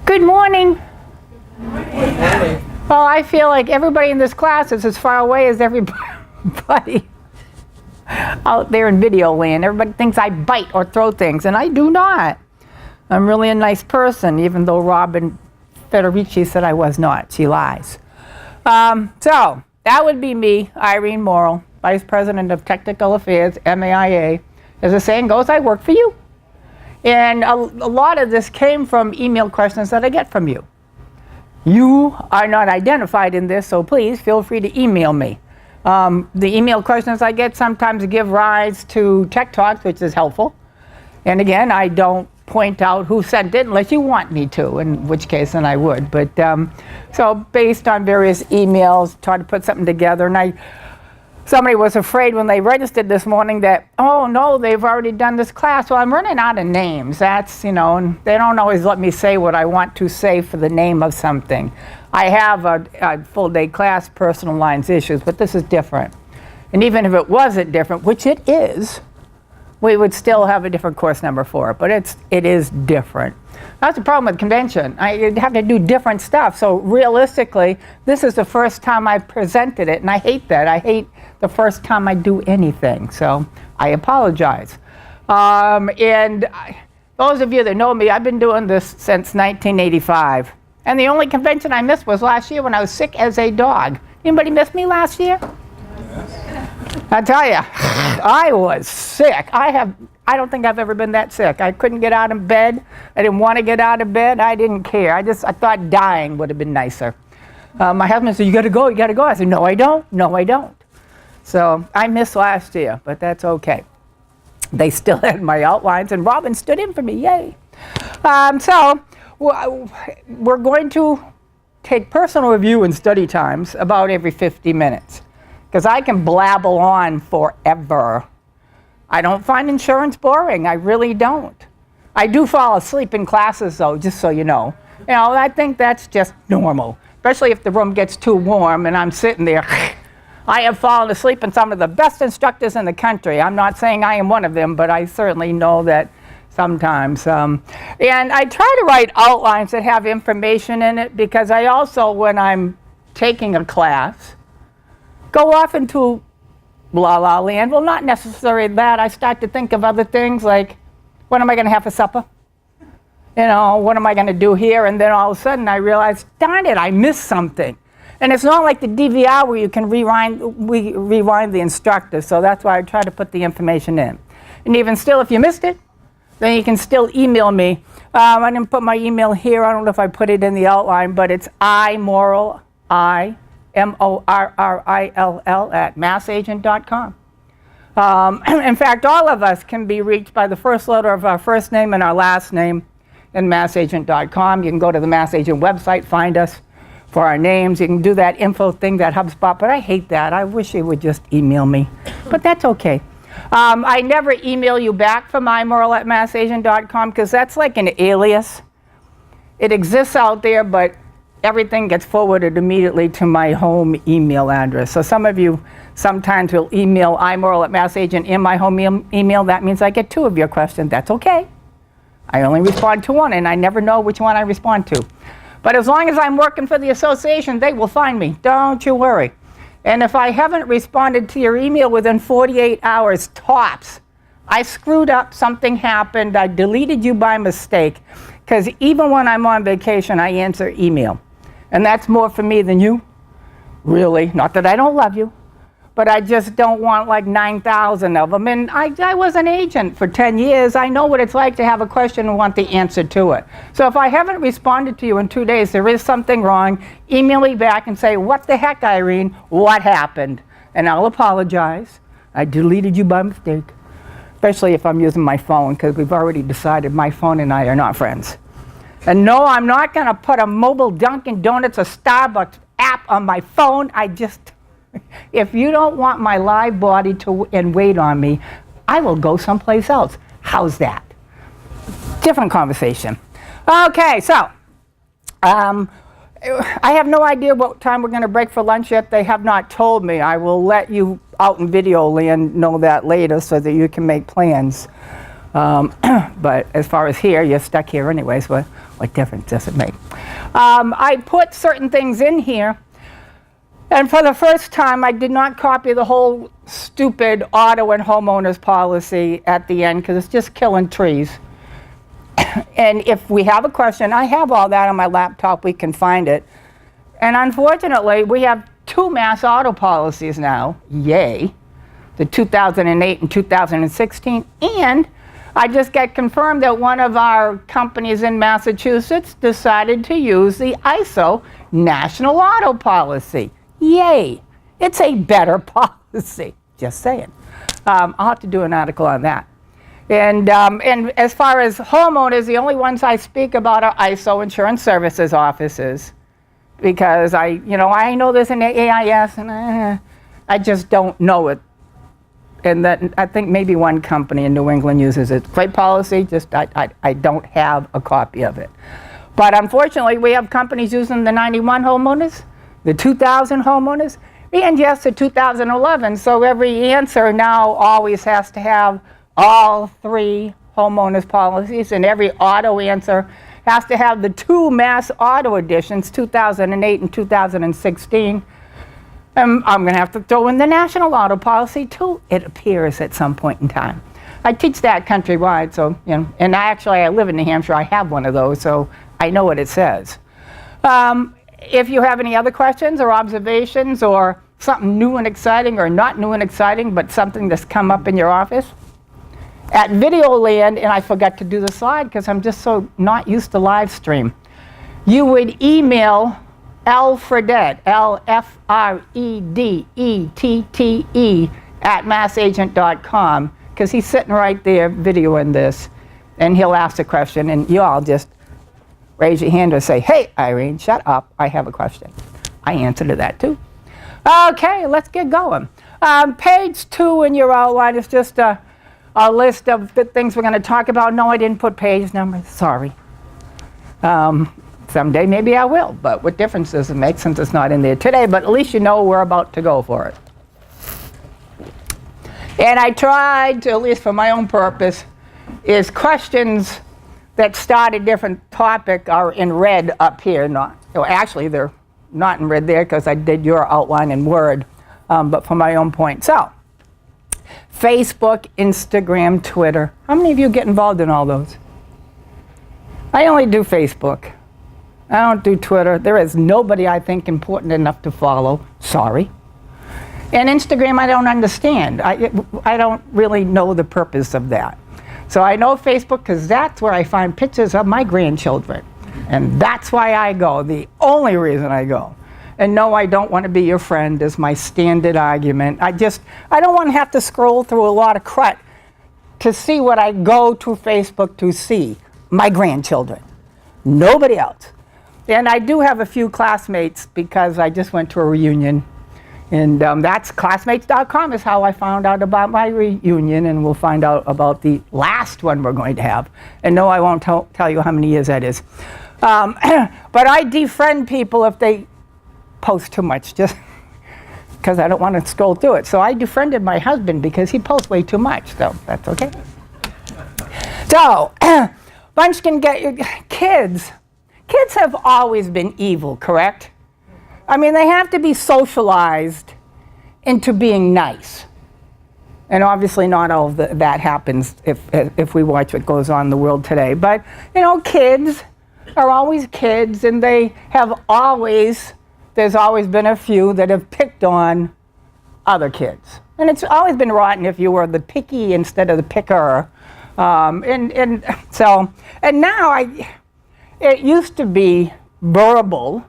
Good morning. Well, I feel like everybody in this class is as far away as everybody out there in video land. Everybody thinks I bite or throw things, and I do not. I'm really a nice person, even though Robin Federici said I was not. She lies. So that would be me, Irene Morrill, Vice President of Technical Affairs, MAIA. As the saying goes, I work for you. And a lot of this came from email questions that I get from you. You are not identified in this, so please feel free to email me. The email questions I get sometimes give rise to Tech Talks, which is helpful. And again, I don't point out who sent it unless you want me to, in which case then I would. But so based on various emails, try to put something together. And somebody was afraid when they registered this morning that, oh no, they've already done this class. Well, I'm running out of names. That's, and they don't always let me say what I want to say for the name of something. I have a full day class, personal lines issues, but this is different. And even if it wasn't different, which it is, we would still have a different course number for it, but it is different. That's the problem with convention. I have to do different stuff. So realistically, this is the first time I presented it, and I hate that. I hate the first time I do anything, so I apologize. And those of you that know me, I've been doing this since 1985. And the only convention I missed was last year when I was sick as a dog. Anybody miss me last year? I tell you, I was sick. I don't think I've ever been that sick. I couldn't get out of bed. I didn't want to get out of bed. I didn't care. I thought dying would have been nicer. My husband said, you got to go. I said, no, I don't. So I missed last year, but that's okay. They still had my outlines, and Robin stood in for me. Yay. So we're going to take personal review and study times about every 50 minutes. Because I can blabble on forever. I don't find insurance boring. I really don't. I do fall asleep in classes, though, just so you know. I think that's just normal, especially if the room gets too warm and I'm sitting there. I have fallen asleep in some of the best instructors in the country. I'm not saying I am one of them, but I certainly know that sometimes. And I try to write outlines that have information in it, because I also, when I'm taking a class, go off into la-la land. Well, not necessarily that. I start to think of other things like, what am I going to have for supper? What am I going to do here? And then all of a sudden I realize, darn it, I missed something. And it's not like the DVR where you can rewind the instructor. So that's why I try to put the information in. And even still, if you missed it, then you can still email me. I didn't put my email here. I don't know if I put it in the outline, but it's imorrill, MORRILL at massagent.com. In fact, all of us can be reached by the first letter of our first name and our last name in massagent.com. You can go to the Mass Agent website, find us for our names. You can do that info thing, that HubSpot, but I hate that. I wish it would just email me, but that's okay. I never email you back from imorrill at massagent.com, because that's like an alias. It exists out there, but everything gets forwarded immediately to my home email address. So some of you sometimes will email imorrill at massagent in my home email. That means I get 2 of your questions. That's okay. I only respond to 1, and I never know which one I respond to. But as long as I'm working for the association, they will find me. Don't you worry. And if I haven't responded to your email within 48 hours tops, I screwed up, something happened, I deleted you by mistake. Because even when I'm on vacation, I answer email. And that's more for me than you, really. Not that I don't love you, but I just don't want like 9,000 of them. And I was an agent for 10 years. I know what it's like to have a question and want the answer to it. So if I haven't responded to you in 2 days, there is something wrong. Email me back and say, what the heck, Irene? What happened? And I'll apologize. I deleted you by mistake, especially if I'm using my phone, because we've already decided my phone and I are not friends. And no, I'm not going to put a mobile Dunkin' Donuts or Starbucks app on my phone. If you don't want my live body to and wait on me, I will go someplace else. How's that? Different conversation. Okay, so I have no idea what time we're going to break for lunch yet. They have not told me. I will let you out in video land know that later so that you can make plans. But as far as here, you're stuck here anyways. What difference does it make? I put certain things in here. And for the first time, I did not copy the whole stupid auto and homeowners policy at the end because it's just killing trees. And if we have a question, I have all that on my laptop. We can find it. And unfortunately, we have 2 mass auto policies now. Yay. The 2008 and 2016. And I just got confirmed that one of our companies in Massachusetts decided to use the ISO National Auto Policy. Yay. It's a better policy. Just saying. I'll have to do an article on that. And as far as homeowners, the only ones I speak about are ISO Insurance Services offices. Because I know there's an AIS and I just don't know it. And that I think maybe one company in New England uses it. Great policy, just I don't have a copy of it. But unfortunately, we have companies using the 91 homeowners, the 2000 homeowners, and yes, the 2011. So every answer now always has to have all 3 homeowners policies, and every auto answer has to have the 2 mass auto editions, 2008 and 2016. I'm going to have to throw in the national auto policy too, it appears, at some point in time. I teach that countrywide, so, and I live in New Hampshire. I have one of those, so I know what it says. If you have any other questions or observations or something new and exciting, or not new and exciting, but something that's come up in your office, at Videoland, and I forgot to do the slide because I'm just so not used to live stream, you would email Alfredette, L-F-R-E-D-E-T-T-E @massagent.com, because he's sitting right there videoing this, and he'll ask a question, and you all just raise your hand or say, "Hey, Irene, shut up, I have a question." I answer to that too. Okay, let's get going. Page 2 in your outline is just a list of the things we're going to talk about. No, I didn't put page numbers, sorry. Someday maybe I will, but what difference does it make since it's not in there today? But at least you know we're about to go for it. And I tried to, at least for my own purpose, is questions that start a different topic are in red up here. Actually, they're not in red there because I did your outline in Word, but for my own point. So, Facebook, Instagram, Twitter. How many of you get involved in all those? I only do Facebook. I don't do Twitter. There is nobody I think important enough to follow. Sorry. And Instagram, I don't understand. I don't really know the purpose of that. So I know Facebook because that's where I find pictures of my grandchildren. And that's why I go, the only reason I go. And no, I don't want to be your friend is my standard argument. I don't want to have to scroll through a lot of crud to see what I go to Facebook to see. My grandchildren. Nobody else. And I do have a few classmates because I just went to a reunion. And that's classmates.com is how I found out about my reunion, and we'll find out about the last one we're going to have. And no, I won't tell you how many years that is. But I defriend people if they post too much, just because I don't want to scroll through it. So I defriended my husband because he posts way too much, so that's okay. So, bunch can get your kids. Kids have always been evil, correct? I mean, they have to be socialized into being nice. And obviously not all of that happens if we watch what goes on in the world today. But, kids are always kids, and there's always been a few that have picked on other kids. And it's always been rotten if you were the picky instead of the picker. And now it used to be verbal,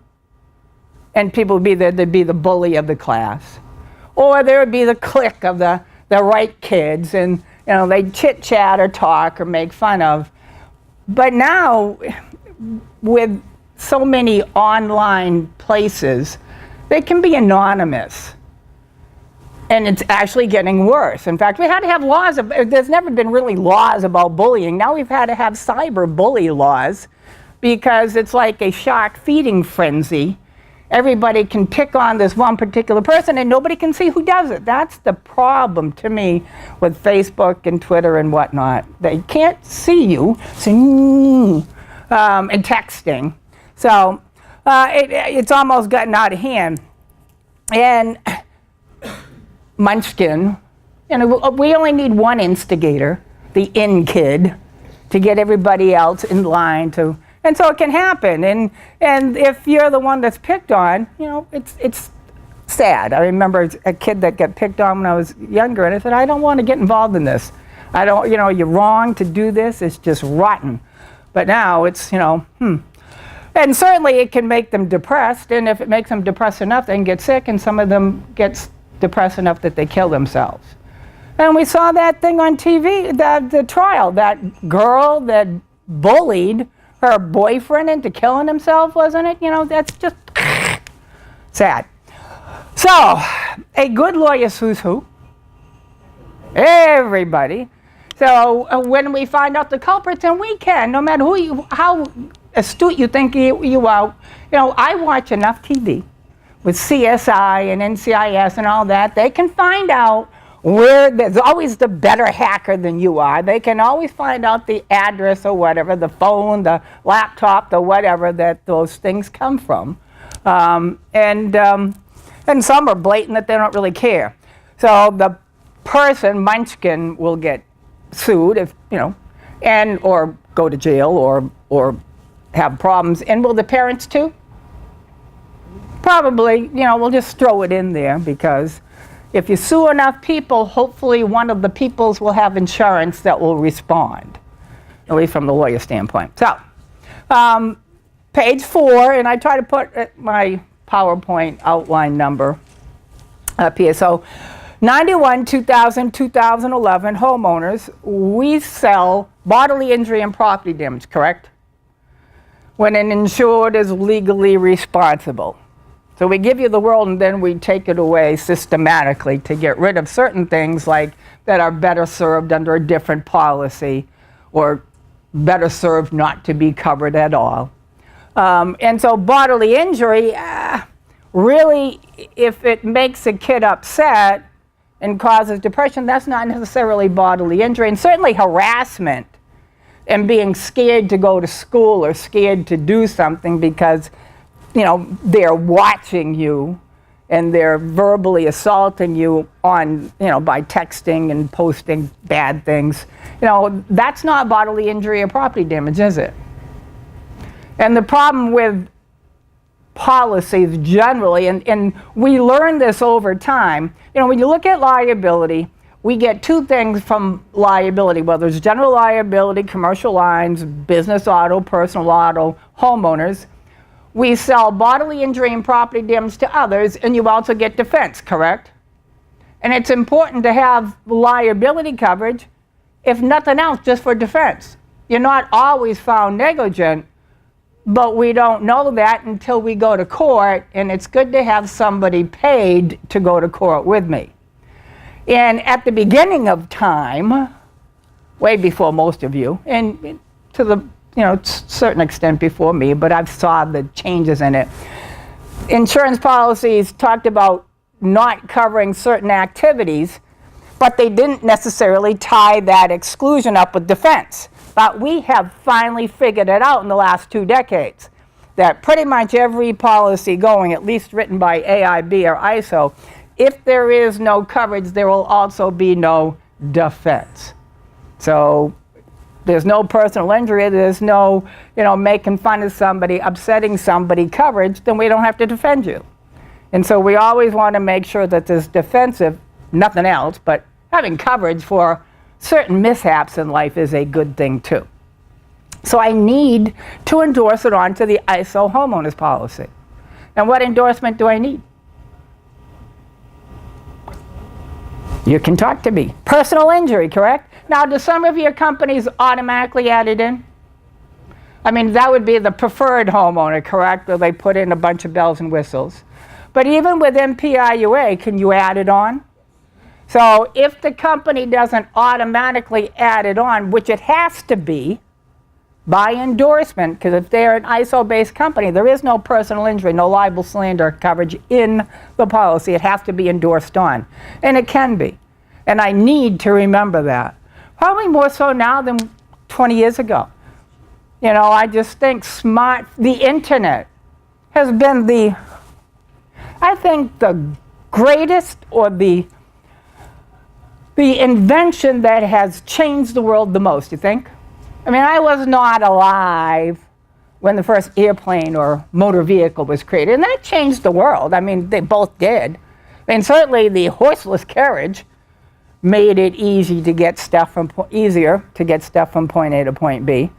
and people would be there to be the bully of the class. Or there would be the clique of the right kids, and they'd chit-chat or talk or make fun of. But now, with so many online places, they can be anonymous. And it's actually getting worse. In fact, we had to have laws. There's never been really laws about bullying. Now we've had to have cyber bully laws because it's like a shark feeding frenzy. everybody can pick on this one particular person and nobody can see who does it. That's the problem to me with Facebook and Twitter and whatnot. They can't see you, and texting. So it's almost gotten out of hand. And Munchkin, we only need one instigator, the in kid, to get everybody else in line to. And so it can happen, and if you're the one that's picked on, it's sad. I remember a kid that got picked on when I was younger, and I said, I don't want to get involved in this. I don't, you're wrong to do this. It's just rotten. But now it's, and certainly it can make them depressed, and if it makes them depressed enough, they can get sick, and some of them get depressed enough that they kill themselves. And we saw that thing on TV, the trial, that girl that bullied her boyfriend into killing himself, wasn't it? That's just sad. So, a good lawyer sues who? Everybody. So when we find out the culprits, and we can, no matter how astute you think you are. I watch enough TV with CSI and NCIS and all that. They can find out where there's always the better hacker than you are. They can always find out the address or whatever, the phone, the laptop, the whatever that those things come from. And some are blatant that they don't really care. So the person, Munchkin, will get sued if, and or go to jail or have problems. And will the parents too? Probably, we'll just throw it in there because if you sue enough people, hopefully one of the peoples will have insurance that will respond, at least from the lawyer standpoint. So, page 4, and I try to put my PowerPoint outline number up here. So, 91, 2000, 2011 homeowners, we sell bodily injury and property damage, correct? When an insured is legally responsible. So we give you the world and then we take it away systematically to get rid of certain things like that are better served under a different policy or better served not to be covered at all. And so bodily injury, really, if it makes a kid upset and causes depression, that's not necessarily bodily injury. And certainly harassment and being scared to go to school or scared to do something because they're watching you and they're verbally assaulting you on, by texting and posting bad things. That's not bodily injury or property damage, is it? And the problem with policies generally, and we learn this over time, when you look at liability, we get two things from liability, whether it's general liability, commercial lines, business auto, personal auto, homeowners. We sell bodily injury and property damage to others, and you also get defense, correct? And it's important to have liability coverage, if nothing else, just for defense. You're not always found negligent, but we don't know that until we go to court, and it's good to have somebody paid to go to court with me. And at the beginning of time, way before most of you, and to the certain extent before me, but I've saw the changes in it. Insurance policies talked about not covering certain activities, but they didn't necessarily tie that exclusion up with defense. But we have finally figured it out in the last 2 decades, that pretty much every policy going, at least written by AIB or ISO, if there is no coverage, there will also be no defense. So there's no personal injury, there's no, making fun of somebody, upsetting somebody coverage, then we don't have to defend you. And so we always want to make sure that there's defensive, nothing else, but having coverage for certain mishaps in life is a good thing too. So I need to endorse it onto the ISO homeowners policy. And what endorsement do I need? You can talk to me. Personal injury, correct? Now, do some of your companies automatically add it in? I mean, that would be the preferred homeowner, correct? Where they put in a bunch of bells and whistles. But even with MPIUA, can you add it on? So if the company doesn't automatically add it on, which it has to be, by endorsement, because if they're an ISO-based company, there is no personal injury, no libel slander coverage in the policy. It has to be endorsed on. And it can be. And I need to remember that. Probably more so now than 20 years ago. You know, I just think the internet has been I think the greatest or the invention that has changed the world the most, you think? I mean, I was not alive when the first airplane or motor vehicle was created, and that changed the world. I mean, they both did. And certainly the horseless carriage made it easier to get stuff from point A to point B.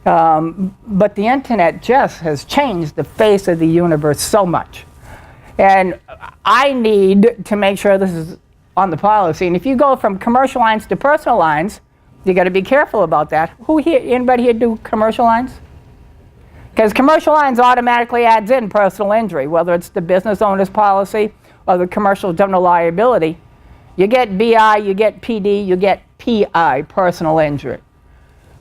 But the internet just has changed the face of the universe so much. And I need to make sure this is on the policy. And if you go from commercial lines to personal lines, you got to be careful about that. Anybody here do commercial lines? Because commercial lines automatically adds in personal injury, whether it's the business owner's policy or the commercial general liability. You get BI, you get PD, you get PI, personal injury.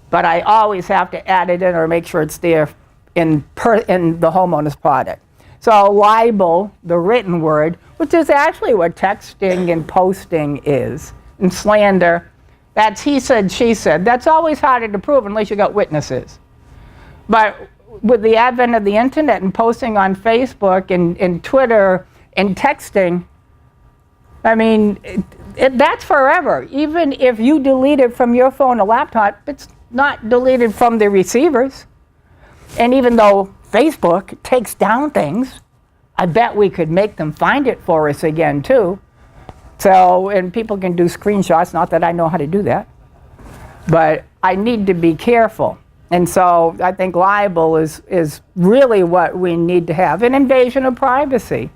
But I always have to add it in or make sure it's there in the homeowner's product. So libel, the written word, which is actually what texting and posting is, and slander, that's he said, she said. That's always harder to prove unless you got witnesses. But with the advent of the internet and posting on Facebook and Twitter and texting, I mean, that's forever. Even if you delete it from your phone or laptop, it's not deleted from the receivers. And even though Facebook takes down things, I bet we could make them find it for us again too. So, and people can do screenshots, not that I know how to do that. But I need to be careful. And so I think libel is really what we need to have. An invasion of privacy.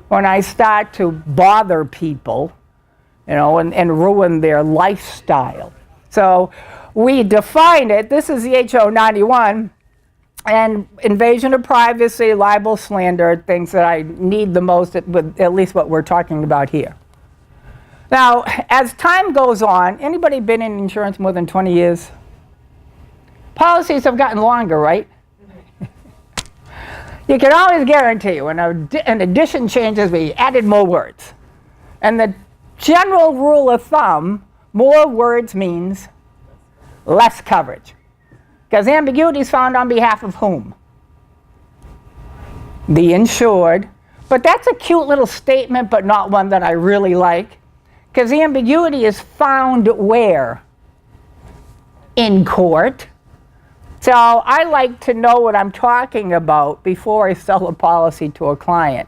When I start to bother people, you know, and ruin their lifestyle. So we define it. This is the HO 91. And invasion of privacy, libel, slander, things that I need the most, with at least what we're talking about here. Now, as time goes on, anybody been in insurance more than 20 years? Policies have gotten longer, right? You can always guarantee when an addition changes, we added more words. And the general rule of thumb, more words means less coverage. Because ambiguity is found on behalf of whom? The insured. But that's a cute little statement, but not one that I really like. Because the ambiguity is found where? In court. So I like to know what I'm talking about before I sell a policy to a client,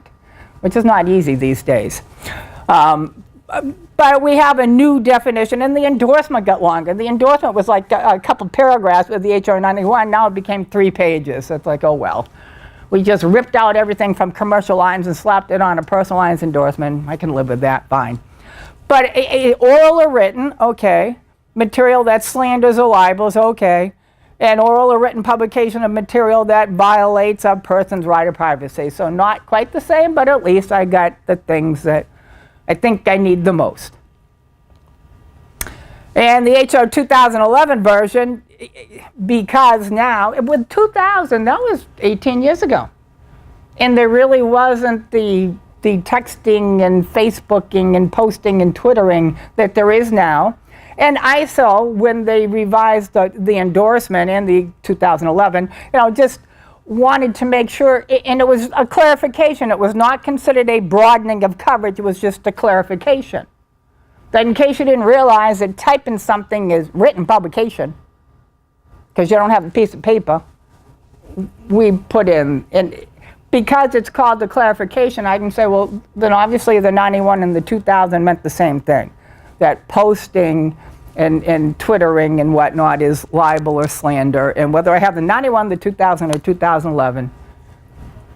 which is not easy these days. But we have a new definition, and the endorsement got longer. The endorsement was like a couple paragraphs with the HR 91. Now it became 3 pages. It's like, oh, well. We just ripped out everything from commercial lines and slapped it on a personal lines endorsement. I can live with that, fine. But oral or written, okay. Material that slanders or libels, okay. And oral or written publication of material that violates a person's right of privacy. So not quite the same, but at least I got the things that I think I need the most. And the HO 2011 version, because now, with 2000, that was 18 years ago. And there really wasn't the texting and Facebooking and posting and Twittering that there is now. And ISO, when they revised the endorsement in the 2011, you know, just wanted to make sure, and it was a clarification. It was not considered a broadening of coverage. It was just a clarification. That in case you didn't realize that typing something is written publication, because you don't have a piece of paper, we put in, and because it's called the clarification, I can say, well, then obviously the 91 and the 2000 meant the same thing. That posting and Twittering and whatnot is libel or slander. And whether I have the 91, the 2000, or 2011,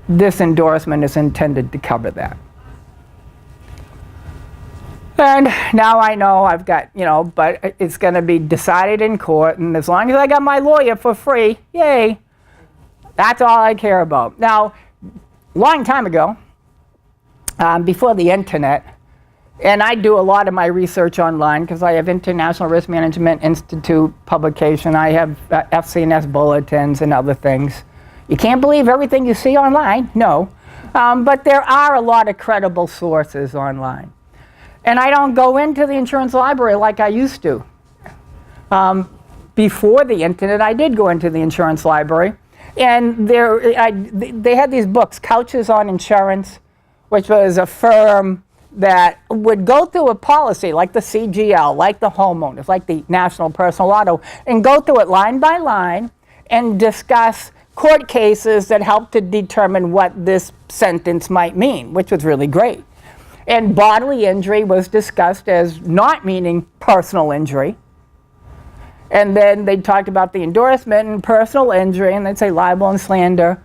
this endorsement is intended to cover that. And now I know I've got, you know, but it's going to be decided in court. And as long as I got my lawyer for free, yay, that's all I care about. Now, a long time ago, before the internet, And I do a lot of my research online because I have International Risk Management Institute publication. I have FCNS bulletins and other things. You can't believe everything you see online, no. But there are a lot of credible sources online. And I don't go into the insurance library like I used to. Before the internet, I did go into the insurance library. And they had these books, Couches on Insurance, which was a firm that would go through a policy like the CGL, like the homeowners, like the National Personal Auto, and go through it line by line and discuss court cases that helped to determine what this sentence might mean, which was really great. And bodily injury was discussed as not meaning personal injury. And then they talked about the endorsement and personal injury, and they'd say libel and slander,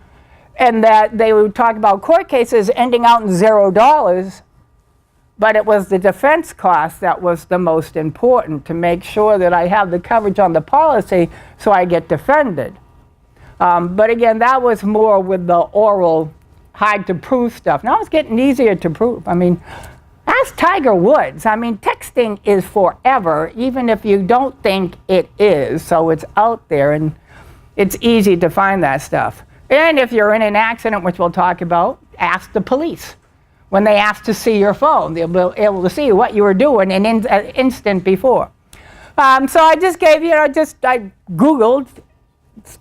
and that they would talk about court cases ending out in $0, but it was the defense cost that was the most important, to make sure that I have the coverage on the policy so I get defended. But again, that was more with the oral, hard to prove stuff. Now it's getting easier to prove. I mean, ask Tiger Woods. I mean, texting is forever, even if you don't think it is. So it's out there, and it's easy to find that stuff. And if you're in an accident, which we'll talk about, ask the police. When they ask to see your phone, they'll be able to see what you were doing an instant before. So I just gave, I Googled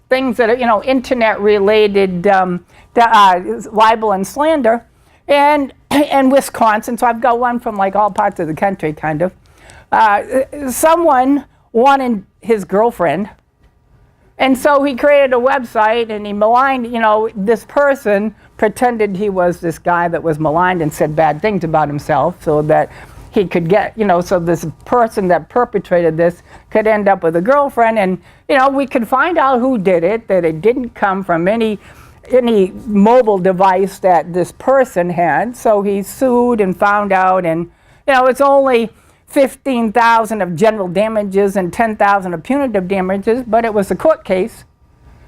things that are, internet-related libel and slander, and Wisconsin. So I've got one from like all parts of the country, kind of. Someone wanted his girlfriend, and so he created a website, and he maligned, this person pretended he was this guy that was maligned and said bad things about himself so that he could get, so this person that perpetrated this could end up with a girlfriend. And, we could find out who did it, that it didn't come from any mobile device that this person had. So he sued and found out, and, it's only $15,000 of general damages and $10,000 of punitive damages, but it was a court case.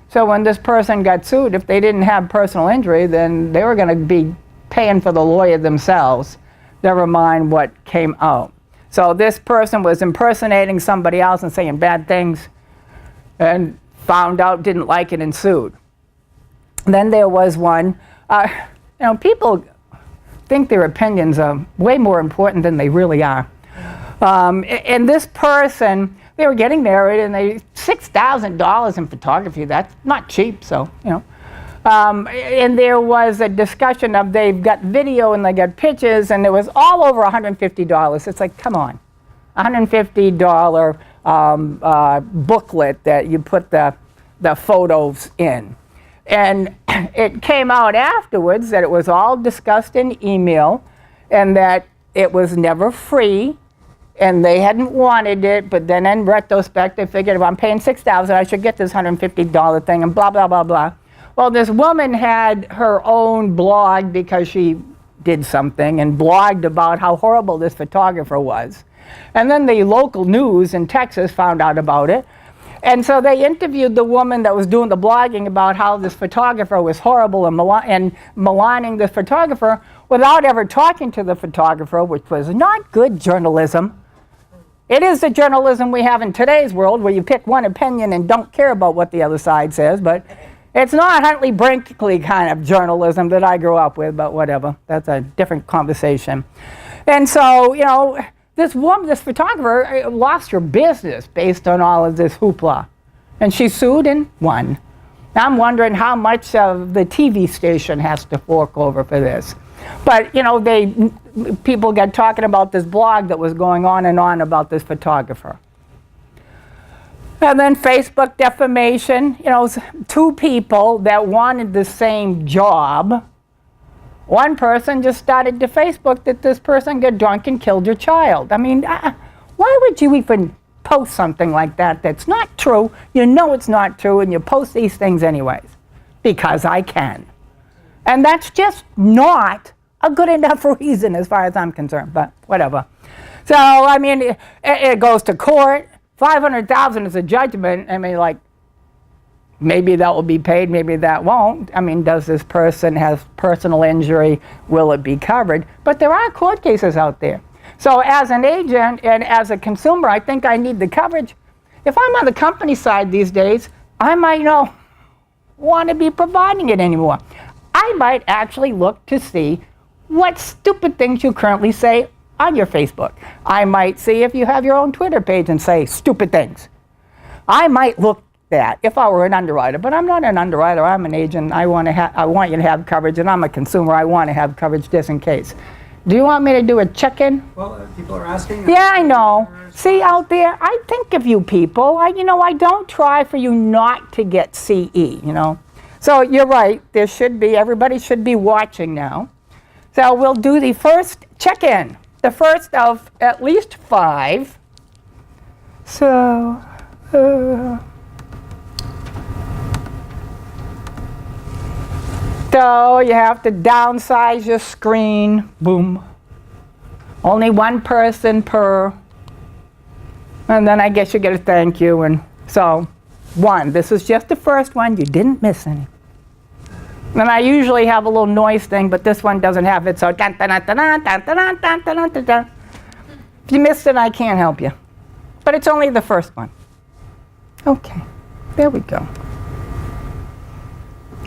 So when this person got sued, if they didn't have personal injury, then they were going to be paying for the lawyer themselves, never mind what came out. So this person was impersonating somebody else and saying bad things, and found out, didn't like it, and sued. Then there was one, people think their opinions are way more important than they really are. And this person, they were getting married, and $6,000 in photography, that's not cheap, so, and there was a discussion of they've got video and they got pictures, and it was all over $150. It's like, come on, $150 booklet that you put the photos in. And it came out afterwards that it was all discussed in email, and that it was never free, and they hadn't wanted it, but then in retrospect, they figured if I'm paying $6,000, I should get this $150 thing, and blah, blah, blah, blah. Well, this woman had her own blog because she did something and blogged about how horrible this photographer was. And then the local news in Texas found out about it. And so they interviewed the woman that was doing the blogging about how this photographer was horrible and maligning the photographer without ever talking to the photographer, which was not good journalism. It is the journalism we have in today's world, where you pick one opinion and don't care about what the other side says, but it's not Huntley Brinkley kind of journalism that I grew up with, but whatever. That's a different conversation. And so, this woman, this photographer, lost her business based on all of this hoopla. And she sued and won. Now I'm wondering how much of the TV station has to fork over for this. But, people got talking about this blog that was going on and on about this photographer. And then Facebook defamation, two people that wanted the same job. One person just started to Facebook that this person got drunk and killed your child. I mean, why would you even post something like that that's not true? You know it's not true, and you post these things anyways. Because I can. And that's just not a good enough reason as far as I'm concerned, but whatever. So, I mean, it goes to court. $500,000 is a judgment. I mean, like, maybe that will be paid, maybe that won't. I mean, does this person have personal injury? Will it be covered? But there are court cases out there. So as an agent and as a consumer, I think I need the coverage. If I'm on the company side these days, I might not want to be providing it anymore. I might actually look to see what stupid things you currently say on your Facebook. I might see if you have your own Twitter page and say stupid things. I might look that if I were an underwriter, but I'm not an underwriter. I'm an agent. I want you to have coverage, and I'm a consumer. I want to have coverage just in case. Do you want me to do a check-in? Well, people are asking. Yeah, I know. See, out there, I think of you people. I don't try for you not to get CE, So you're right. Everybody should be watching now. So we'll do the first check-in, the first of at least 5. So, so you have to downsize your screen. Boom. Only one person per. And then I guess you get a thank you. And so, 1. This is just the first one. You didn't miss any. And I usually have a little noise thing, but this one doesn't have it. So, dun, dun, dun, dun, dun, dun, dun, dun, dun, dun, dun. If you missed it, I can't help you. But it's only the first one. Okay. There we go.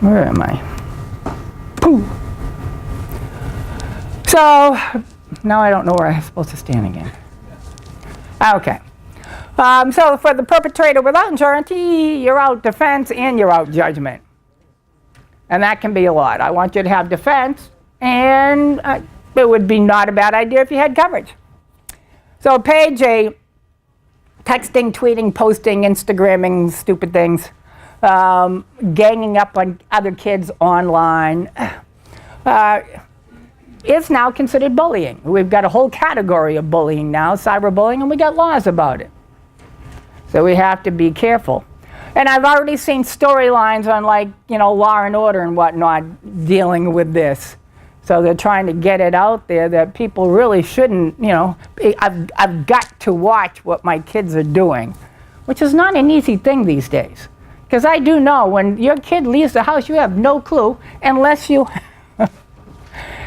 Where am I? Pooh. So, now I don't know where I'm supposed to stand again. Okay. So for the perpetrator without insurance, you're out defense and you're out judgment. And that can be a lot. I want you to have defense, and it would be not a bad idea if you had coverage. So page A, texting, tweeting, posting, Instagramming, stupid things, ganging up on other kids online, is now considered bullying. We've got a whole category of bullying now, cyberbullying, and we got laws about it. So we have to be careful. And I've already seen storylines on Law and Order and whatnot dealing with this. So they're trying to get it out there that people really shouldn't, I've got to watch what my kids are doing, which is not an easy thing these days. Because I do know when your kid leaves the house, you have no clue unless you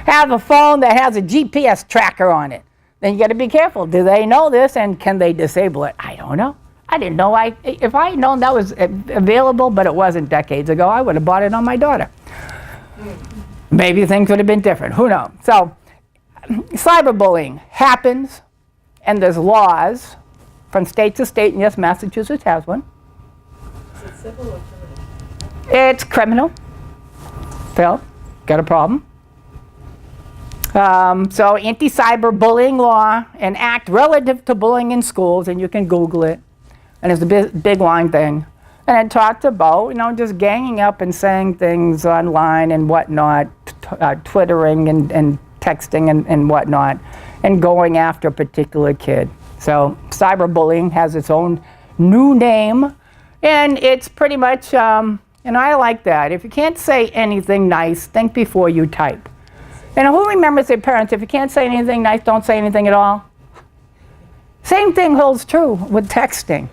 have a phone that has a GPS tracker on it. Then you got to be careful. Do they know this, and can they disable it? I don't know. I didn't know. If I had known that was available, but it wasn't decades ago, I would have bought it on my daughter. Maybe things would have been different. Who knows? So, cyberbullying happens, and there's laws from state to state, and yes, Massachusetts has one. Is it civil or criminal? It's criminal. Phil, got a problem? So anti-cyberbullying law, an act relative to bullying in schools, and you can Google it. And it's a big long thing. And it talked about, just ganging up and saying things online and whatnot, twittering and texting and whatnot, and going after a particular kid. So cyberbullying has its own new name, and it's pretty much, and I like that. If you can't say anything nice, think before you type. And who remembers their parents, if you can't say anything nice, don't say anything at all? Same thing holds true with texting.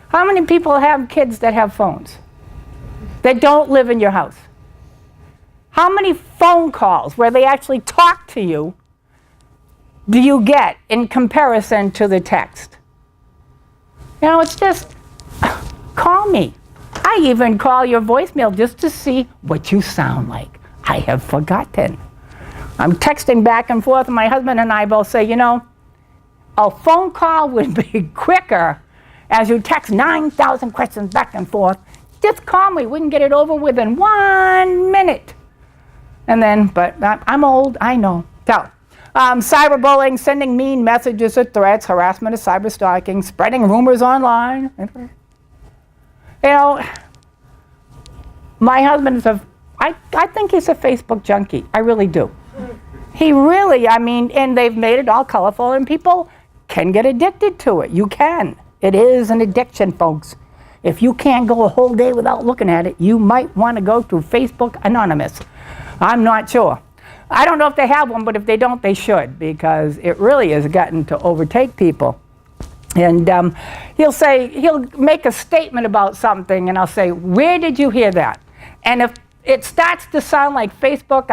How many people have kids that have phones that don't live in your house? How many phone calls where they actually talk to you do you get in comparison to the text? It's just, call me. I even call your voicemail just to see what you sound like. I have forgotten. I'm texting back and forth, and my husband and I both say, a phone call would be quicker as you text 9,000 questions back and forth. Just call me. We can get it over within 1 minute. And then, but I'm old, I know. So, cyberbullying, sending mean messages or threats, harassment or cyber stalking, spreading rumors online. My husband is I think he's a Facebook junkie. I really do. He really, and they've made it all colorful, and people can get addicted to it. You can. It is an addiction, folks. If you can't go a whole day without looking at it, you might want to go to Facebook Anonymous. I'm not sure. I don't know if they have one, but if they don't, they should, because it really has gotten to overtake people. And he'll make a statement about something, and I'll say, where did you hear that? And if it starts to sound like Facebook,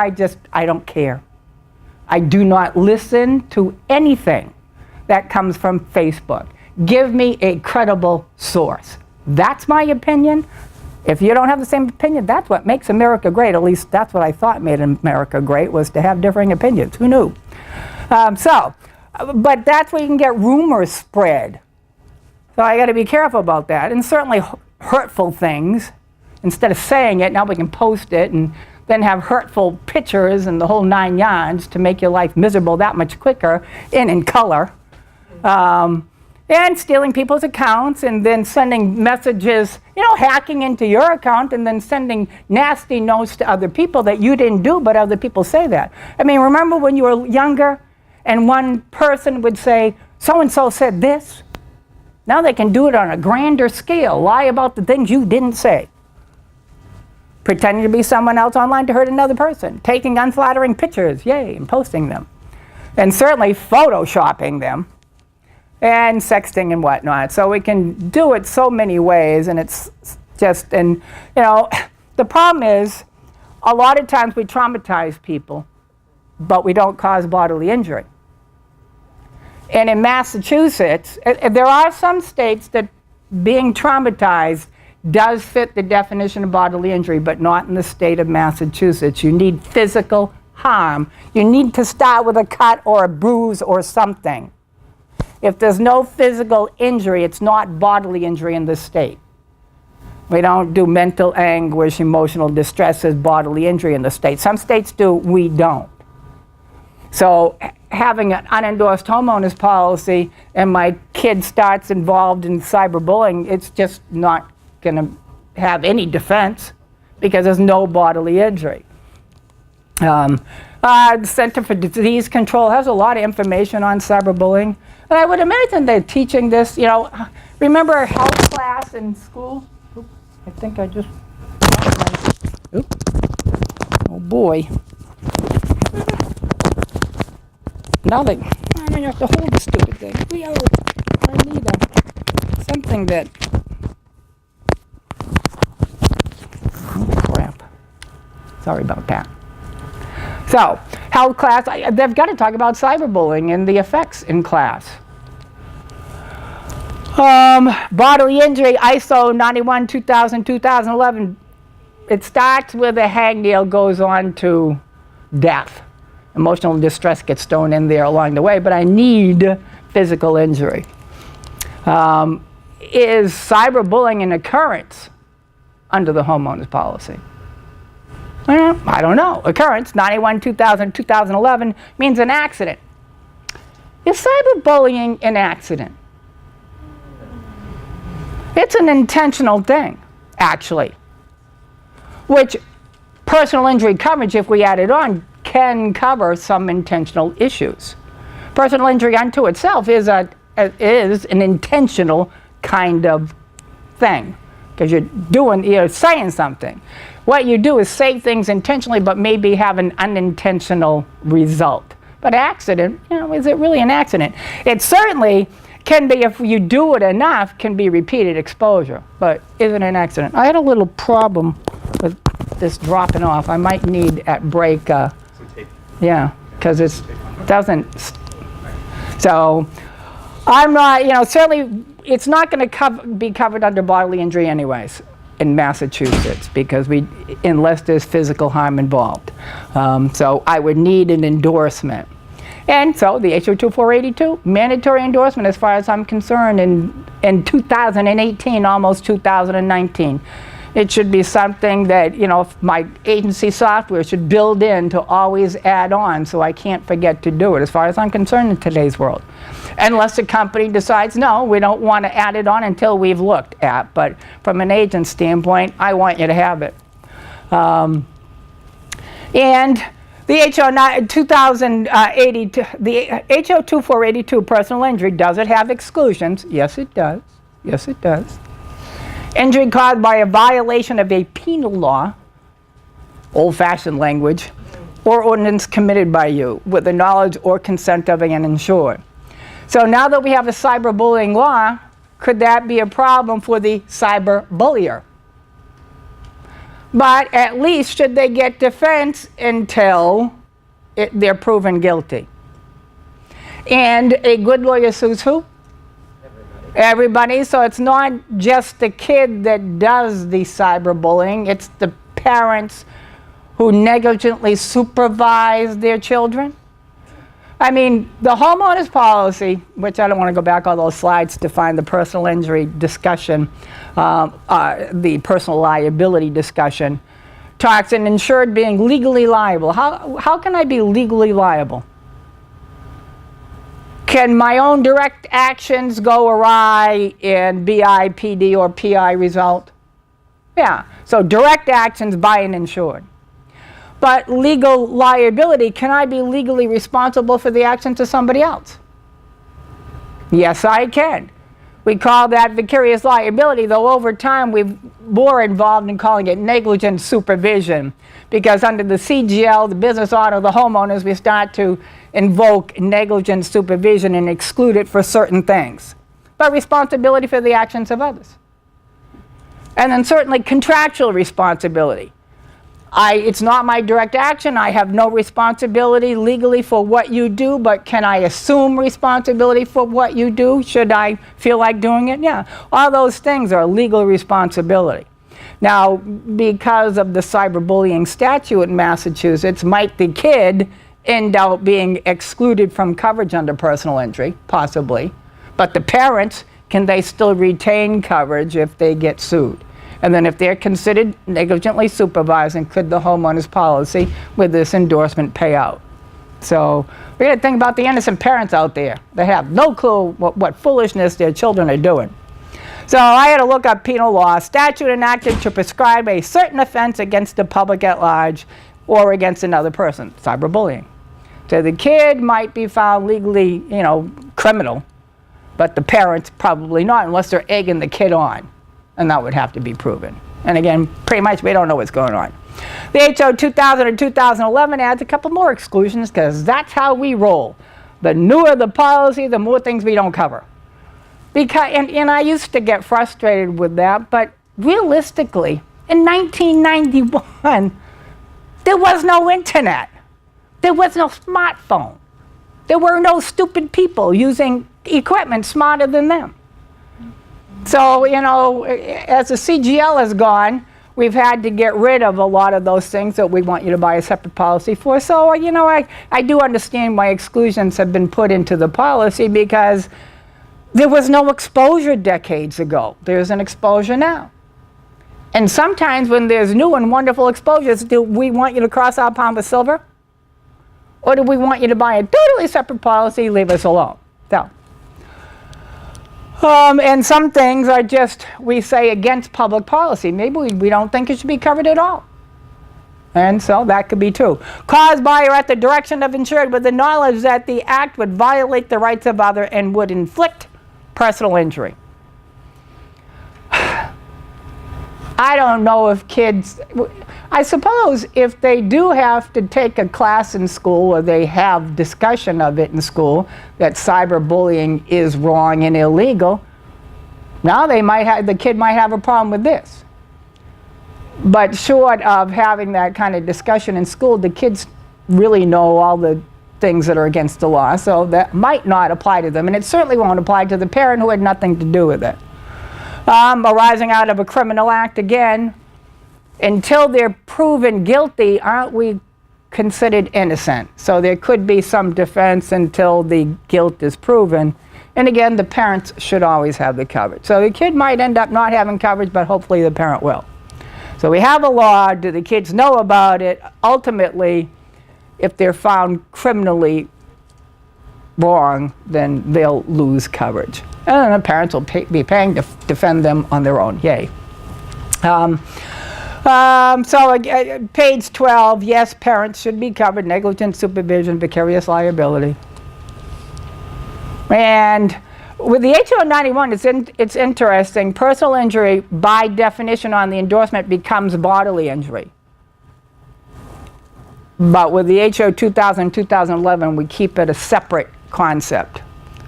I don't care. I do not listen to anything that comes from Facebook. Give me a credible source. That's my opinion. If you don't have the same opinion, that's what makes America great. At least that's what I thought made America great, was to have differing opinions. Who knew? But that's where you can get rumors spread. So I got to be careful about that. And certainly hurtful things. Instead of saying it, now we can post it and then have hurtful pictures and the whole 9 yards to make your life miserable that much quicker and in color. And stealing people's accounts and then sending messages, hacking into your account and then sending nasty notes to other people that you didn't do, but other people say that. I mean, remember when you were younger and one person would say, so-and-so said this? Now they can do it on a grander scale, lie about the things you didn't say. Pretending to be someone else online to hurt another person, taking unflattering pictures, yay, and posting them. And certainly photoshopping them. And sexting and whatnot. So we can do it so many ways, and it's just, and the problem is, a lot of times we traumatize people, but we don't cause bodily injury. And in Massachusetts, there are some states that being traumatized does fit the definition of bodily injury, but not in the state of Massachusetts. You need physical harm. You need to start with a cut or a bruise or something. If there's no physical injury, it's not bodily injury in this state. We don't do mental anguish, emotional distress as bodily injury in the state. Some states do, we don't. So having an unendorsed homeowners policy and my kid starts involved in cyberbullying, it's just not going to have any defense because there's no bodily injury. The Center for Disease Control has a lot of information on cyberbullying. And I would imagine they're teaching this, remember our health class in school? Oop, I think I just, oop. Oh boy. Now I don't have to hold the stupid thing. I need something that, oh crap. Sorry about that. So, health class, they've got to talk about cyberbullying and the effects in class. Bodily injury, ISO 91, 2000, 2011. It starts with a hangnail, goes on to death. Emotional distress gets thrown in there along the way, but I need physical injury. Is cyberbullying an occurrence under the homeowners policy? I don't know. Occurrence, 91, 2000, 2011, means an accident. Is cyberbullying an accident? It's an intentional thing, actually, which personal injury coverage, if we add it on, can cover some intentional issues. Personal injury unto itself is an intentional kind of thing, because you're saying something. What you do is say things intentionally, but maybe have an unintentional result. But accident, is it really an accident? It certainly can be, if you do it enough, can be repeated exposure. But is it an accident? I had a little problem with this dropping off. I might need at break, yeah, because it doesn't. So I'm not, certainly it's not going to be covered under bodily injury anyways in Massachusetts, because unless there's physical harm involved. So I would need an endorsement. And so the HO 2482, mandatory endorsement as far as I'm concerned in 2018, almost 2019. It should be something that, my agency software should build in to always add on, so I can't forget to do it as far as I'm concerned in today's world. Unless the company decides, no, we don't want to add it on until we've looked at. But from an agent standpoint, I want you to have it. And the HO 2082, the HO 2482 personal injury, does it have exclusions? Yes, it does. Yes, it does. Injury caused by a violation of a penal law, old-fashioned language, or ordinance committed by you with the knowledge or consent of an insured. So now that we have a cyberbullying law, could that be a problem for the cyberbullier? But at least should they get defense until they're proven guilty. And a good lawyer sues who? Everybody. So it's not just the kid that does the cyberbullying, it's the parents who negligently supervise their children. I mean, the homeowners policy, which I don't want to go back all those slides to find the personal injury discussion, the personal liability discussion, talks an insured being legally liable. How can I be legally liable? Can my own direct actions go awry in BI, PD, or PI result? Yeah, so direct actions by an insured. But legal liability, can I be legally responsible for the actions of somebody else? Yes, I can. We call that vicarious liability, though over time we've more involved in calling it negligent supervision, because under the CGL, the business auto, the homeowners, we start to invoke negligent supervision and exclude it for certain things, but responsibility for the actions of others. And then certainly contractual responsibility. It's not my direct action. I have no responsibility legally for what you do, but can I assume responsibility for what you do? Should I feel like doing it? Yeah. All those things are legal responsibility. Now, because of the cyberbullying statute in Massachusetts, might the kid end up being excluded from coverage under personal injury? Possibly. But the parents, can they still retain coverage if they get sued? And then if they're considered negligently supervising, could the homeowner's policy with this endorsement pay out? So we got to think about the innocent parents out there. They have no clue what foolishness their children are doing. So I had to look up penal law, statute enacted to prescribe a certain offense against the public at large or against another person, cyberbullying. So the kid might be found legally, criminal, but the parents probably not, unless they're egging the kid on. And that would have to be proven. And again, pretty much we don't know what's going on. The HO 2000 or 2011 adds a couple more exclusions because that's how we roll. The newer the policy, the more things we don't cover. Because, and I used to get frustrated with that, but realistically, in 1991, there was no internet. There was no smartphone. There were no stupid people using equipment smarter than them. So, as the CGL has gone, we've had to get rid of a lot of those things that we want you to buy a separate policy for. So, I do understand why exclusions have been put into the policy because there was no exposure decades ago. There's an exposure now. And sometimes when there's new and wonderful exposures, do we want you to cross our palm with silver? Or do we want you to buy a totally separate policy, leave us alone? So. And some things are just, we say, against public policy. Maybe we don't think it should be covered at all. And so that could be too. Caused by or at the direction of insured with the knowledge that the act would violate the rights of other and would inflict personal injury. I don't know if kids, I suppose if they do have to take a class in school or they have discussion of it in school that cyberbullying is wrong and illegal, now the kid might have a problem with this. But short of having that kind of discussion in school, the kids really know all the things that are against the law, so that might not apply to them, and it certainly won't apply to the parent who had nothing to do with it. Arising out of a criminal act, again, until they're proven guilty, aren't we considered innocent? So there could be some defense until the guilt is proven. And again, the parents should always have the coverage. So the kid might end up not having coverage, but hopefully the parent will. So we have a law. Do the kids know about it? Ultimately, if they're found criminally wrong, then they'll lose coverage. And then the parents will be paying to defend them on their own. Yay. Page 12, yes, parents should be covered, negligent supervision, vicarious liability. And with the HO 91, it's interesting. Personal injury, by definition on the endorsement, becomes bodily injury. But with the HO 2000, 2011, we keep it a separate concept.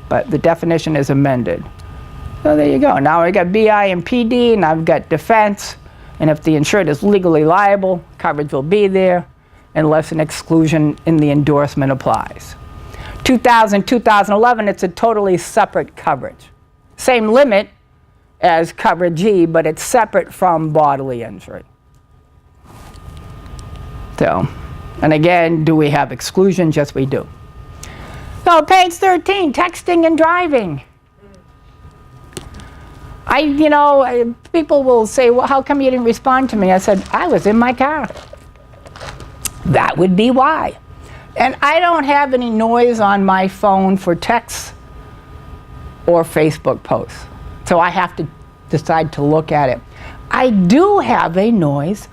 But the definition is amended. So there you go. Now I got BI and PD, and I've got defense. And if the insured is legally liable, coverage will be there. unless an exclusion in the endorsement applies. 2011, it's a totally separate coverage. Same limit as coverage G, but it's separate from bodily injury. So, and again, do we have exclusions? Yes, we do. So, page 13, texting and driving. People will say, well, how come you didn't respond to me? I said, I was in my car. That would be why. And I don't have any noise on my phone for texts or Facebook posts. So I have to decide to look at it. I do have a noise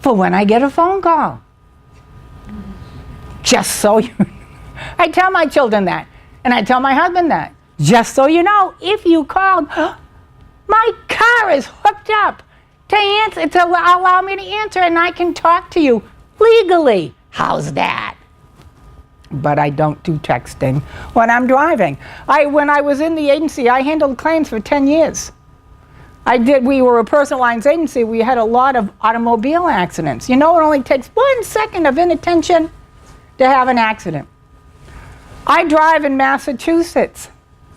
for when I get a phone call. Just so you know. I tell my children that. And I tell my husband that. Just so you know, if you called, my car is hooked up to allow me to answer, and I can talk to you legally. How's that? But I don't do texting when I'm driving. When I was in the agency, I handled claims for 10 years. We were a personal lines agency. We had a lot of automobile accidents. You know, it only takes 1 second of inattention to have an accident. I drive in Massachusetts.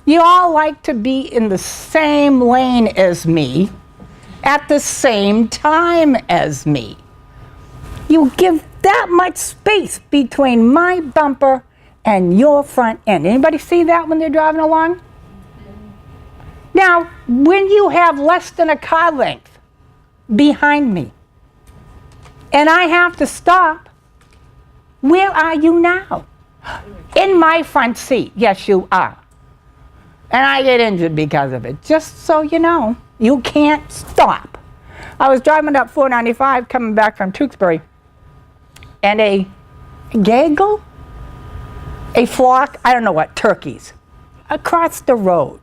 You all like to be in the same lane as me at the same time as me. You give that much space between my bumper and your front end. Anybody see that when they're driving along? Now, when you have less than a car length behind me and I have to stop, where are you now? In my front seat. Yes, you are. And I get injured because of it. Just so you know, you can't stop. I was driving up 495 coming back from Tewksbury, and a gaggle, a flock, I don't know what, turkeys, across the road.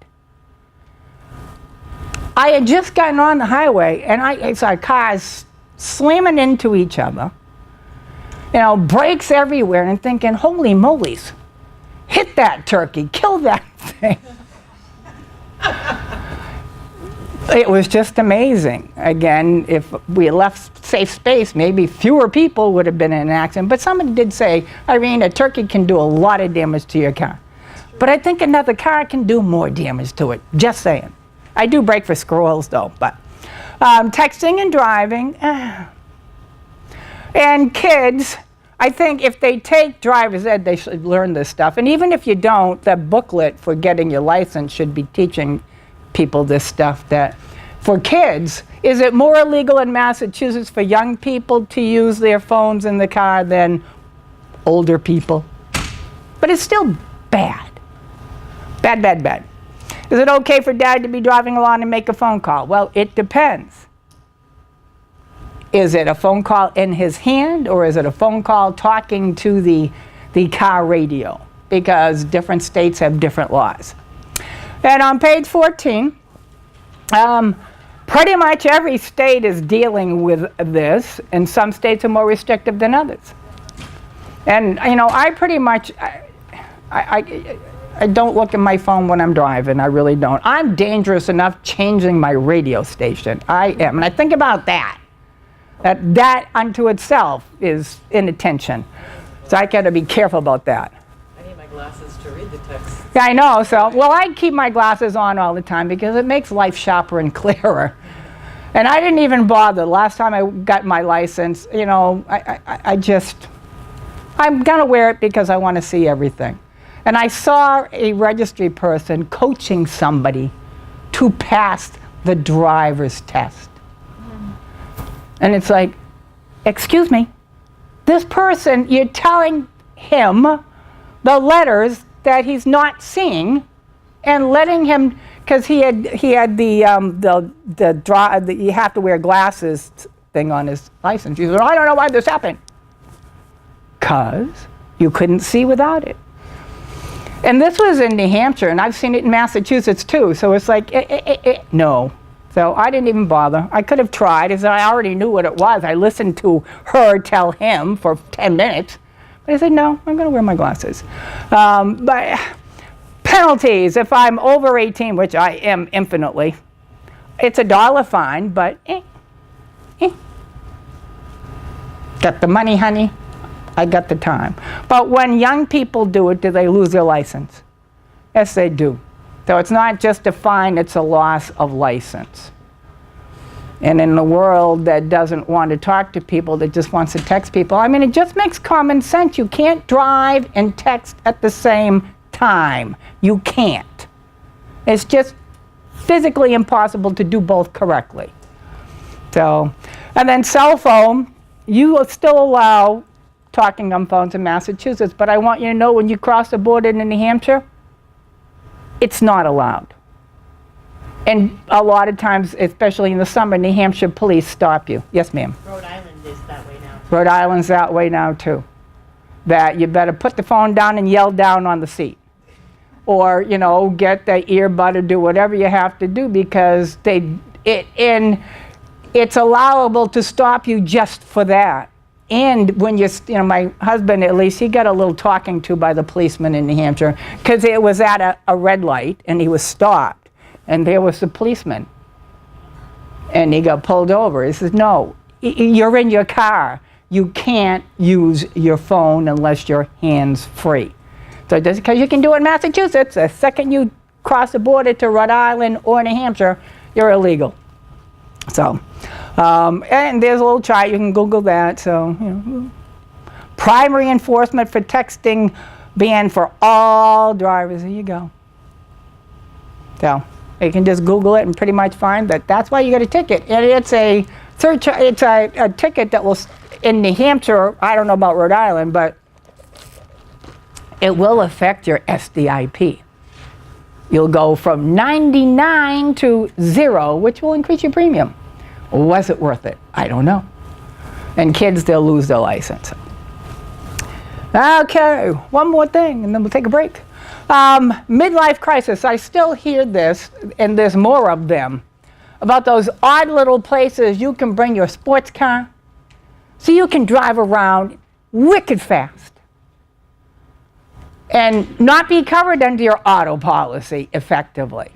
I had just gotten on the highway, and I saw cars slamming into each other. You know, brakes everywhere, and I'm thinking, holy moly's, hit that turkey, kill that thing. It was just amazing. Again, if we left safe space, maybe fewer people would have been in an accident. But somebody did say, Irene, a turkey can do a lot of damage to your car. But I think another car can do more damage to it. Just saying. I do brake for squirrels, though. But texting and driving. And kids, I think if they take driver's ed, they should learn this stuff. And even if you don't, the booklet for getting your license should be teaching people this stuff. That for kids, is it more illegal in Massachusetts for young people to use their phones in the car than older people? But it's still bad. Bad, bad, bad. Is it okay for dad to be driving along and make a phone call? Well, it depends. Is it a phone call in his hand, or is it a phone call talking to the car radio? Because different states have different laws. And on page 14, pretty much every state is dealing with this, and some states are more restrictive than others. And, you know, I pretty much, I don't look at my phone when I'm driving. I really don't. I'm dangerous enough changing my radio station. I am. And I think about that. That unto itself is inattention. So I got to be careful about that. I need my glasses to read the text. Yeah, I know. So, well, I keep my glasses on all the time because it makes life sharper and clearer. And I didn't even bother. Last time I got my license, you know, I'm going to wear it because I want to see everything. And I saw a registry person coaching somebody to pass the driver's test. And it's like, excuse me, this person, you're telling him the letters that he's not seeing, and letting him, because he had the you have to wear glasses thing on his license. He said, I don't know why this happened. Because you couldn't see without it. And this was in New Hampshire, and I've seen it in Massachusetts too. So it's like, no. So I didn't even bother. I could have tried, as I already knew what it was. I listened to her tell him for 10 minutes. But I said, no, I'm going to wear my glasses. But penalties, if I'm over 18, which I am infinitely, it's $1 fine, but Got the money, honey? I got the time. But when young people do it, do they lose their license? Yes, they do. So it's not just a fine, it's a loss of license. And in the world that doesn't want to talk to people, that just wants to text people, I mean, it just makes common sense. You can't drive and text at the same time. You can't. It's just physically impossible to do both correctly. So, and then cell phone, you will still allow talking on phones in Massachusetts, but I want you to know when you cross the border into New Hampshire, it's not allowed. And a lot of times, especially in the summer, New Hampshire police stop you. Yes, ma'am? Rhode Island is that way now. Rhode Island's that way now, too. That you better put the phone down and yell down on the seat. Or, you know, get the earbud or do whatever you have to do because it's allowable to stop you just for that. And when you know, my husband, at least, he got a little talking to by the policeman in New Hampshire because it was at a red light and he was stopped. And there was the policeman. And he got pulled over. He says, no, you're in your car. You can't use your phone unless you're hands-free. So just because you can do it in Massachusetts, the second you cross the border to Rhode Island or New Hampshire, you're illegal. So, and there's a little chart, you can Google that. So, you know, primary enforcement for texting ban for all drivers. There you go. So, you can just Google it and pretty much find that that's why you get a ticket. And it's a ticket that will, in New Hampshire, I don't know about Rhode Island, but it will affect your SDIP. You'll go from 99 to 0, which will increase your premium. Was it worth it? I don't know. And kids, they'll lose their license. Okay, one more thing, and then we'll take a break. Midlife crisis. I still hear this, and there's more of them, about those odd little places you can bring your sports car so you can drive around wicked fast and not be covered under your auto policy effectively.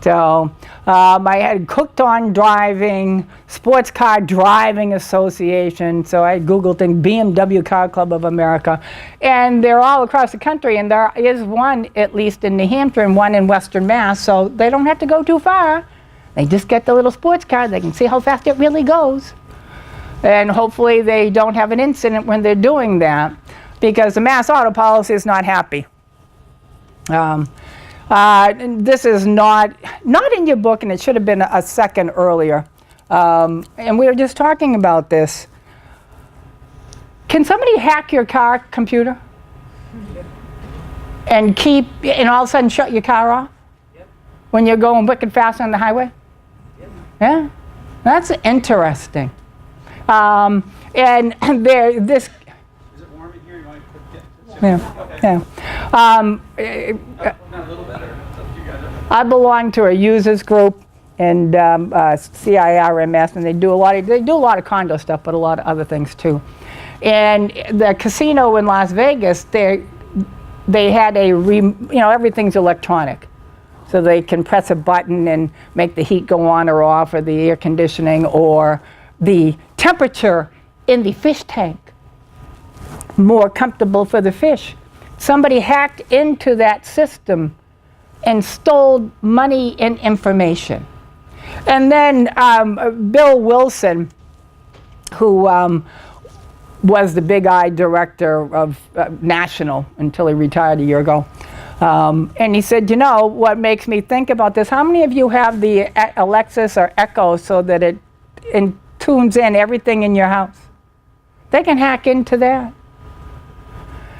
So I had Cooked on Driving, Sports Car Driving Association, so I Googled things, BMW Car Club of America, and they're all across the country, and there is one, at least in New Hampshire, and one in Western Mass, so they don't have to go too far. They just get the little sports car, they can see how fast it really goes. And hopefully they don't have an incident when they're doing that, because the Mass Auto Policy is not happy. This is not in your book, and it should have been a second earlier. And we were just talking about this. Can somebody hack your car computer? And all of a sudden shut your car off? Yep. When you're going wicked fast on the highway? Yep. Yeah? That's interesting. And this... Is it warm in here? You want to get Yeah. Okay. Yeah. Not a little bit, or it's up to you guys. I belong to a users group and CIRMS, and they do a lot of condo stuff, but a lot of other things too. And the casino in Las Vegas, they had everything's electronic, so they can press a button and make the heat go on or off, or the air conditioning, or the temperature in the fish tank more comfortable for the fish. Somebody hacked into that system and stole money and information. And then Bill Wilson, who was the Big Eye director of National until he retired a year ago, and he said, you know, what makes me think about this, how many of you have the Alexis or Echo so that it tunes in everything in your house? They can hack into that.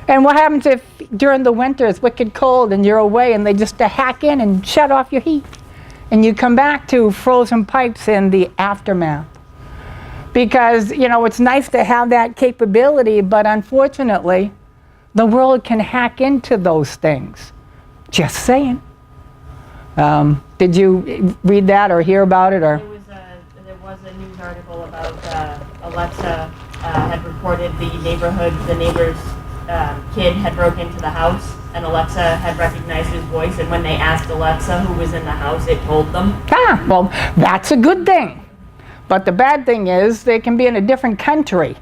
And what happens if during the winter it's wicked cold and you're away and they just hack in and shut off your heat? And you come back to frozen pipes in the aftermath. Because, you know, it's nice to have that capability, but unfortunately, the world can hack into those things. Just saying. Did you read that or hear about it? Or? There was a news article about Alexa had reported the neighbor's kid had broken into the house, and Alexa had recognized his voice, and when they asked Alexa who was in the house, it told them. Well, that's a good thing. But the bad thing is they can be in a different country.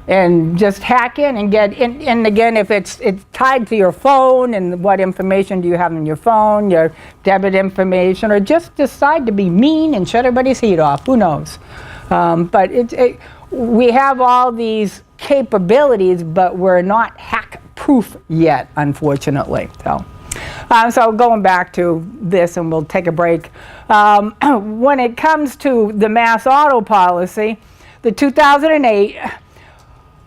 and just hack in and get in. And again, if it's tied to your phone, and what information do you have on your phone, your debit information, or just decide to be mean and shut everybody's heat off, who knows? But we have all these capabilities, but we're not hack proof yet, unfortunately. So going back to this, and we'll take a break. When it comes to the mass auto policy, the 2008,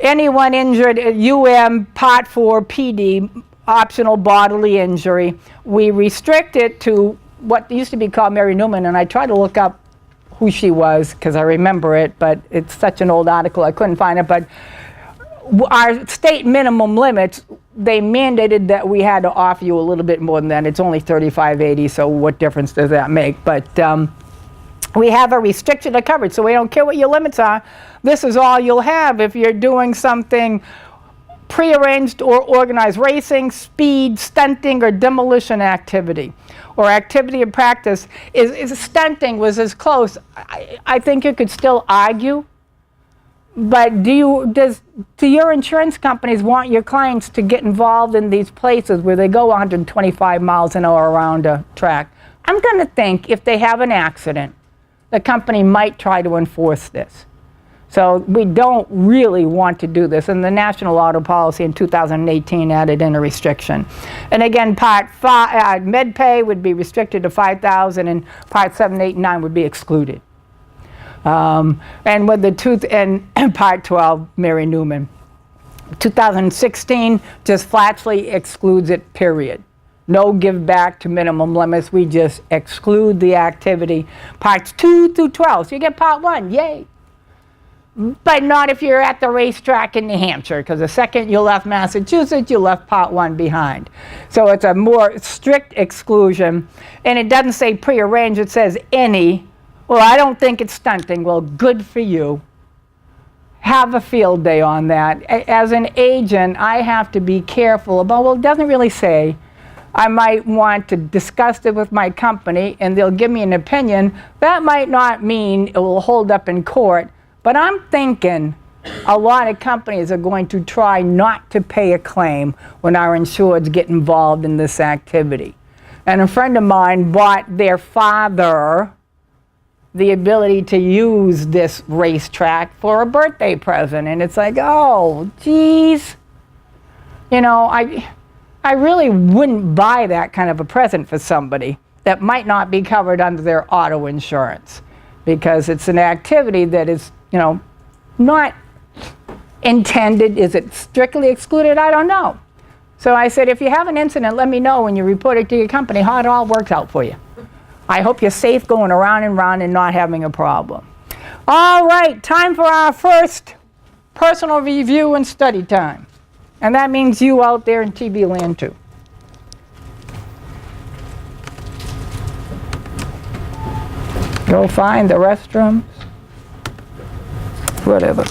anyone injured at Part 4 PD, optional bodily injury, we restrict it to what used to be called Mary Newman, and I tried to look up who she was because I remember it, but it's such an old article I couldn't find it. But our state minimum limits, they mandated that we had to offer you a little bit more than that. It's only $35.80, so what difference does that make? But we have a restriction of coverage, so we don't care what your limits are. This is all you'll have if you're doing something prearranged or organized racing, speed, stunting, or demolition activity, or activity of practice. Is stunting was as close. I think you could still argue. But do your insurance companies want your clients to get involved in these places where they go 125 miles an hour around a track? I'm going to think if they have an accident, the company might try to enforce this. So we don't really want to do this. And the National Auto Policy in 2018 added in a restriction. And again, Part 5, MedPay would be restricted to $5,000, and Part 7, 8, and 9 would be excluded. And with the and Part 12, Mary Newman. 2016 just flatly excludes it, period. No give back to minimum limits. We just exclude the activity. Parts 2 through 12. So you get Part 1, yay. But not if you're at the racetrack in New Hampshire, because the second you left Massachusetts, you left Part 1 behind. So it's a more strict exclusion. And it doesn't say prearranged, it says any. Well, I don't think it's stunting. Well, good for you. Have a field day on that. As an agent, I have to be careful about, well, it doesn't really say. I might want to discuss it with my company, and they'll give me an opinion. That might not mean it will hold up in court, but I'm thinking a lot of companies are going to try not to pay a claim when our insureds get involved in this activity. And a friend of mine bought their father the ability to use this racetrack for a birthday present. And it's like, oh, geez. You know, I really wouldn't buy that kind of a present for somebody that might not be covered under their auto insurance, because it's an activity that is, you know, not intended. Is it strictly excluded? I don't know. So I said, if you have an incident, let me know when you report it to your company how it all works out for you. I hope you're safe going around and around and not having a problem. All right, time for our first personal review and study time. And that means you out there in TV land too. Go find the restrooms. Whatever.